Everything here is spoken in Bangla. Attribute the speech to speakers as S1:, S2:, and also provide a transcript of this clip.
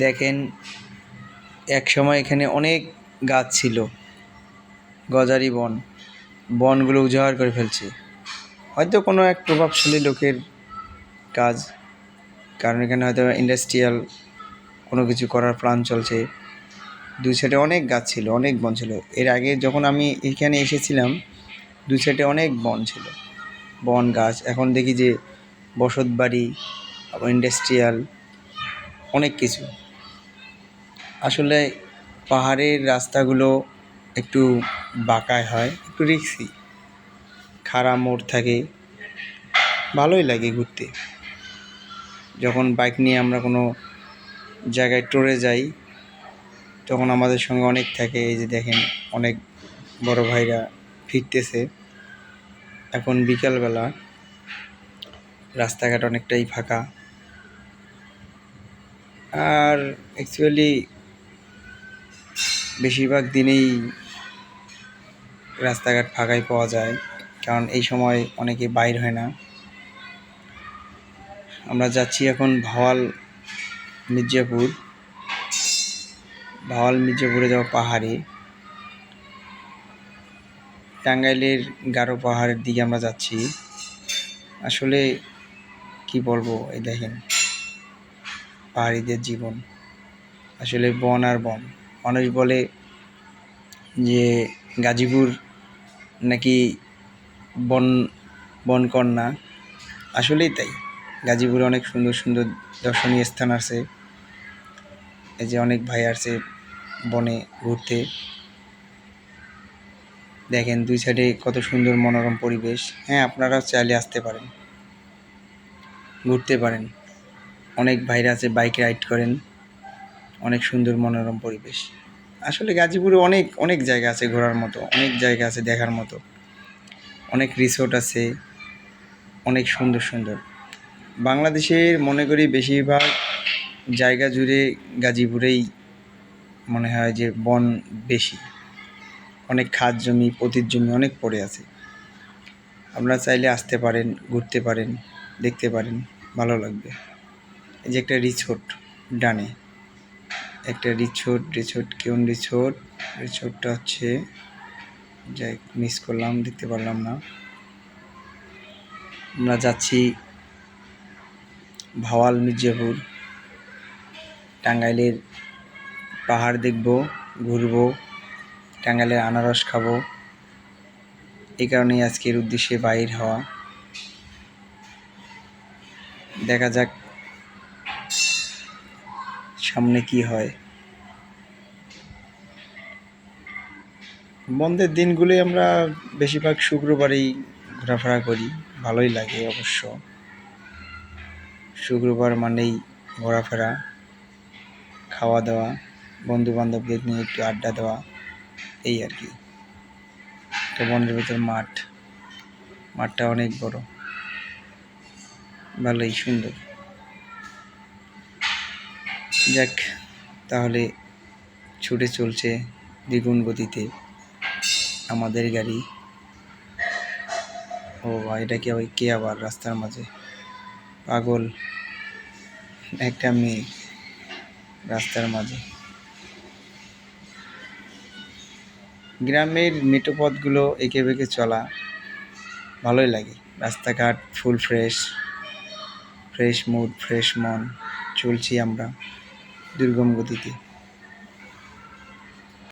S1: দেখেন, এক সময় এখানে অনেক গাছ ছিল, গজারি বন। বনগুলো উজাড় করে ফেলছে, হয়তো কোনো এক প্রভাবশালী লোকের কাজ, কারণ এখানে হয়তো ইন্ডাস্ট্রিয়াল কোনো কিছু করার প্ল্যান চলছে। দুই সাইডে অনেক গাছ ছিল, অনেক বন ছিল। এর আগে যখন আমি এখানে এসেছিলাম, দুই সাইডে অনেক বন ছিল, বন গাছ। এখন দেখি যে বসত বাড়ি, আবার ইন্ডাস্ট্রিয়াল অনেক কিছু। আসলে পাহাড়ের রাস্তাগুলো একটু বাঁকায় হয়, একটু রিস্কি, খাড়া মোড় থাকে। ভালোই লাগে ঘুরতে। যখন বাইক নিয়ে আমরা কোনো জায়গায় ট্যুরে যাই, তখন আমাদের সঙ্গে অনেক থাকে। এই যে দেখেন, অনেক বড় ভাইরা ফিরতেছে। এখন বিকালবেলা, রাস্তাঘাট অনেকটাই ফাঁকা। আর অ্যাকচুয়ালি বেশিরভাগ দিনেই রাস্তাঘাট ফাঁকাই পাওয়া যায়, কারণ এই সময় অনেকে বাইর হয় না। আমরা যাচ্ছি এখন ভাওয়াল মির্জাপুরে যাওয়া পাহাড়ে, টাঙ্গাইলের গারো পাহাড়ের দিকে আমরা যাচ্ছি। আসলে কি বলবো, এই দেখেন পাহাড়িদের জীবন। আসলে বন আর বন। মানুষ বলে যে গাজীপুর নাকি বনকন্যা, আসলেই তাই। গাজীপুরে অনেক সুন্দর সুন্দর দর্শনীয় স্থান আছে। এই যে অনেক ভাই আসছে বনে ঘুরতে। দেখেন দুই সাইডে কত সুন্দর মনোরম পরিবেশ। হ্যাঁ, আপনারাও চাইলে আসতে পারেন, ঘুরতে পারেন। অনেক ভাইরা আছে বাইক রাইড করেন, অনেক সুন্দর মনোরম পরিবেশ। আসলে গাজীপুরে অনেক অনেক জায়গা আছে ঘোরার মতো, অনেক জায়গা আছে দেখার মতো, অনেক রিসোর্ট আছে, অনেক সুন্দর সুন্দর। বাংলাদেশের মনে করি বেশিরভাগ জায়গা জুড়ে গাজীপুরেই মনে হয় যে বন বেশি। অনেক খাস জমি, পতির জমি অনেক পড়ে আছে। আপনারা চাইলে আসতে পারেন, ঘুরতে পারেন, দেখতে পারেন, ভালো লাগবে। এই যে একটা রিসোর্ট, ডানে একটা রিসোর্টটা হচ্ছে, যাই মিস করলাম, দেখতে পারলাম না। আমরা যাচ্ছি ভাওয়াল মির্জাপুর, টাঙ্গাইলের পাহাড় দেখব, ঘুরবো, টাঙ্গাইলের আনারস খাবো। এই কারণেই আজকের উদ্দেশ্যে বাইর হওয়া। দেখা যাক সামনে কি হয়। বন্ধের দিনগুলোই আমরা বেশিরভাগ শুক্রবারেই ঘোরাফেরা করি, ভালোই লাগে অবশ্য। শুক্রবার মানেই ঘোরাফেরা, খাওয়া দাওয়া, বন্ধু বান্ধবদের নিয়ে একটু আড্ডা দেওয়া, এই আর কি। তো বনের ভিতর মাঠটা অনেক বড়, ভালোই সুন্দর। যাক, তাহলে ছুটে চলছে দ্বিগুণ গতিতে আমাদের গাড়ি। ও এটা কে আবার রাস্তার মাঝে, পাগল একটা মেয়ে রাস্তার মাঝে। গ্রামের মেঠো পথগুলো এঁকে বেঁকে চলা, ভালোই লাগে। রাস্তাঘাট ফুল ফ্রেশ মুড, ফ্রেশ মন, চলছি আমরা দুর্গম গতিতে।